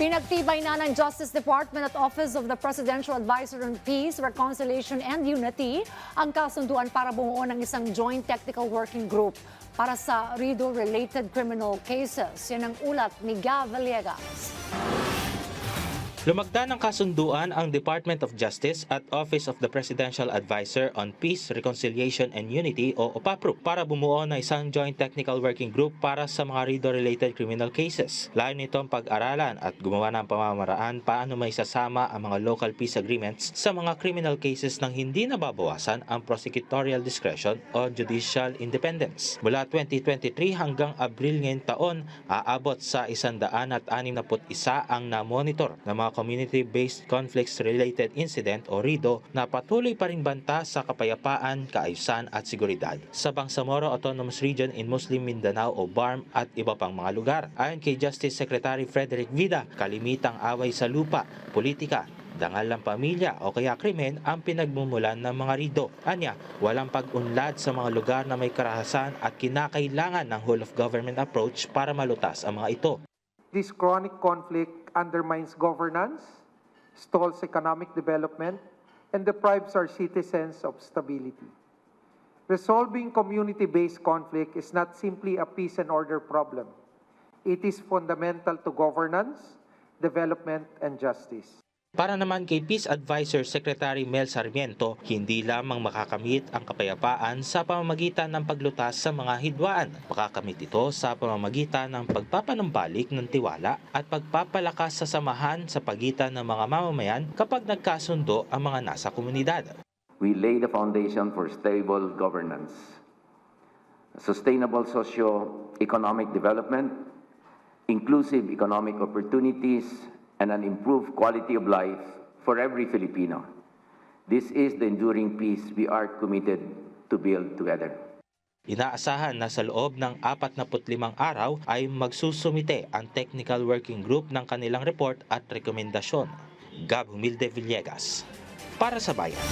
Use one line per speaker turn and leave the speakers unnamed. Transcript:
Pinagtibay na ng Justice Department at Office of the Presidential Advisor on Peace, Reconciliation and Unity ang kasunduan para bumuo ng isang joint technical working group para sa RIDO-related criminal cases. Yan ang ulat ni Gav Villegas.
Lumagda ng kasunduan ang Department of Justice at Office of the Presidential Advisor on Peace, Reconciliation and Unity o OPAPRO para bumuo ng isang Joint Technical Working Group para sa mga RIDO-related criminal cases. Layo nitong pag-aralan at gumawa ng pamamaraan paano may sasama ang mga local peace agreements sa mga criminal cases nang hindi nababawasan ang prosecutorial discretion o judicial independence. Mula 2023 hanggang Abril ngayong taon, aabot sa 161 ang na-monitor na mga Community-Based Conflicts-Related Incident o RIDO na patuloy pa rin banta sa kapayapaan, kaayusan at seguridad sa Bangsamoro Autonomous Region in Muslim Mindanao o BARM at iba pang mga lugar. Ayon kay Justice Secretary Frederick Vida, kalimitang away sa lupa, politika, dangal ng pamilya o kaya krimen ang pinagmumulan ng mga RIDO. Anya, walang pag-unlad sa mga lugar na may karahasan at kinakailangan ng whole-of-government approach para malutas ang mga ito.
This chronic conflict undermines governance, stalls economic development, and deprives our citizens of stability. Resolving community-based conflict is not simply a peace and order problem. It is fundamental to governance, development, and justice.
Para naman kay Peace Advisor Secretary Mel Sarmiento, hindi lamang makakamit ang kapayapaan sa pamamagitan ng paglutas sa mga hidwaan. Makakamit ito sa pamamagitan ng pagpapanumbalik ng tiwala at pagpapalakas sa samahan sa pagitan ng mga mamamayan kapag nagkasundo ang mga nasa komunidad.
We lay the foundation for stable governance, sustainable socio-economic development, inclusive economic opportunities, and an improved quality of life for every Filipino. This is the enduring peace we are committed to build together.
Inaasahan na sa loob ng 45 araw ay magsusumite ang Technical Working Group ng kanilang report at rekomendasyon. Gab Humilde Villegas, para sa Bayan.